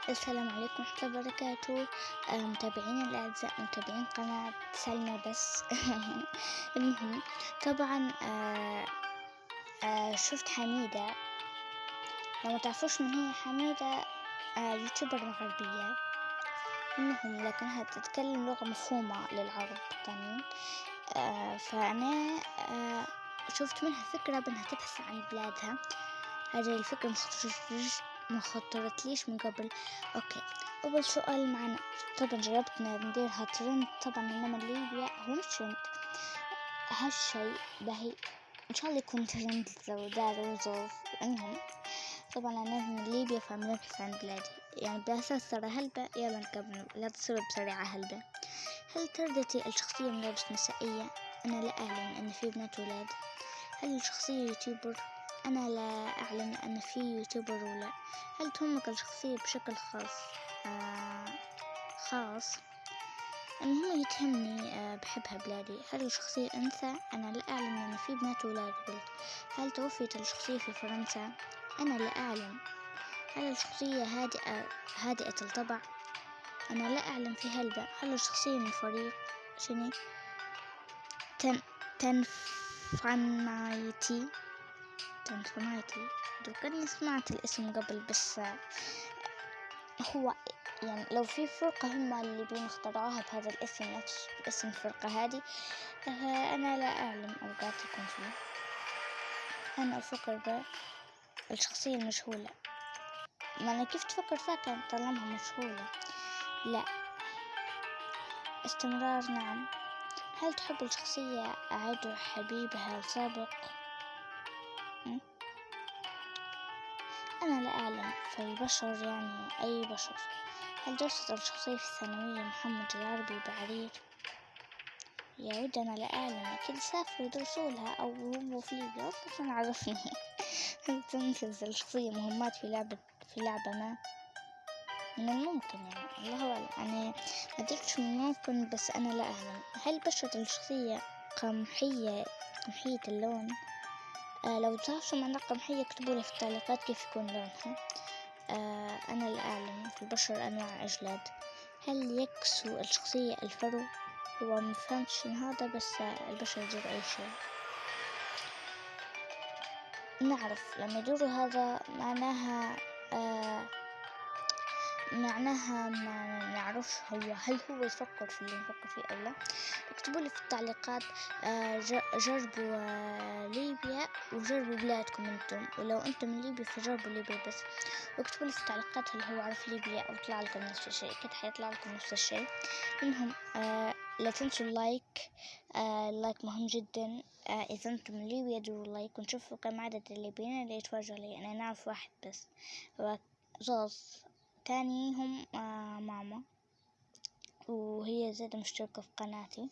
السلام عليكم ورحمة الله وبركاته. متابعين الأعزاء، متابعين قناة سلمى بس. المهم، طبعا شفت حميدة. لو ما تعرفوش من هي حميدة، يوتيوبر مغربية. المهم لكنها تتكلم لغة مفهومة للعرب التانيين. فأنا شفت منها فكرة بأنها تبحث عن بلادها. هذه الفكرة ما خطرتليش من قبل. اوكي، اول سؤال معنا. طبعا جربتنا نديرها ترند، طبعا انما ليبيا هو مش ترند. هالشي باهي ان شاء الله يكون ترند لو داروا ظروف. المهم طبعا انا من ليبيا فبنبحث عن بلادي، يعني بأساس ترى هلبة. يلا نكمل، لا تصير بسرعة هلبة. هل ترضتي الشخصية ملابس نسائية؟ أنا لا أعلم أن في بنات ولاد. هل الشخصية يوتيوبر؟ أنا لا أعلم أن في يوتيوبر ولا. هل تهمك الشخصية بشكل خاص؟ المهم يتهمني بحبها بلادي. هل الشخصية أنثى؟ أنا لا أعلم أن في بنات ولاد قلت. هل توفيت الشخصية في فرنسا؟ أنا لا أعلم. هل الشخصية هادئة الطبع؟ أنا لا أعلم في هلبة. هل الشخصية من فريق شنو؟ تنفنايتي. كني سمعت الاسم قبل، بس هو يعني لو في فرقة هم اللي بيخترعوها بهذا الاسم، نفس اسم الفرقة هذه. أنا لا أعلم أوقات يكون فيه. أنا أفكر بالشخصية المجهولة. ما أنا كيف تفكر فيها كانت طالما مجهولة؟ لا. استمرار، نعم. هل تحب الشخصية عدو حبيبها السابق؟ أنا لا أعلم. فالبشر يعني أي بشر. هل درست الشخصية في الثانوية محمد العربي بعرير؟ يا ود أنا لا أعلم، أكيد سافروا يدرسوا لها أو هو في ليبيا أصلا عرفني. هل تنفذ الشخصية مهمات في لعبة ما؟ من الممكن، يعني الله أعلم. أنا ما درتش من الممكن، بس أنا لا أعلم. هل بشرة الشخصية قمحية اللون؟ لو تعرفوا معنى قمحية اكتبوا لي في التعليقات كيف يكون لونها. أنا لا أعلم. في البشر أنواع أجلاد. هل يكسو الشخصية الفرو؟ هو مفهمش هذا، بس البشر يديروا أي شيء. نعرف لما يدوروا هذا معناها ما نعرفش هل هو يفكر في اللي نفكر فيه أو لا. اكتبوا لي في التعليقات. جربوا ليبيا وجربوا بلادكم انتم، ولو انتم من ليبيا فجربوا ليبيا بس. واكتبوا لي في التعليقات هل هو عرف ليبيا او طلع لكم نفس الشيء. اكيد حيطلع لكم نفس الشيء. المهم لا تنسوا اللايك. اللايك مهم جدا. اذا انتم من ليبيا دوروا لايك ونشوفوا كم عدد الليبيين اللي يتفرجوا علي. انا نعرف واحد بس، زوز تاني هم ماما، وهي زادة مشتركة في قناتي،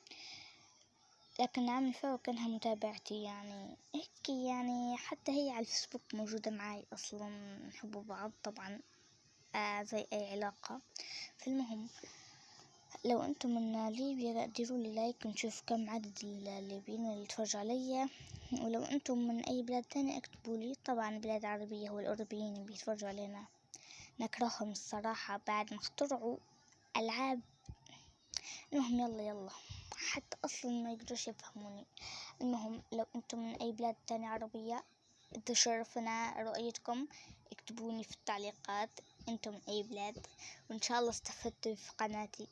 لكن عمي فوق كانها متابعتي يعني هيك. يعني حتى هي على الفيسبوك موجودة معي أصلا، نحب بعض طبعا زي أي علاقة. فالمهم لو أنتم من ليبيا ديروا لي لايك ونشوف كم عدد الليبيين اللي يتفرجوا عليا. ولو أنتم من أي بلاد تانية اكتبوا لي. طبعا بلاد عربية والأوروبيين اللي بيتفرجوا علينا نكرههم الصراحة بعد ما اخترعوا ألعاب. المهم يلا حتى أصلا ما يقدروش يفهموني. المهم لو أنتم من أي بلاد تانية عربية تشرفنا رؤيتكم. اكتبوني في التعليقات أنتم من أي بلاد، وإن شاء الله استفدتوا في قناتي.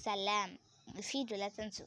سلام. الفيديو لا تنسوا.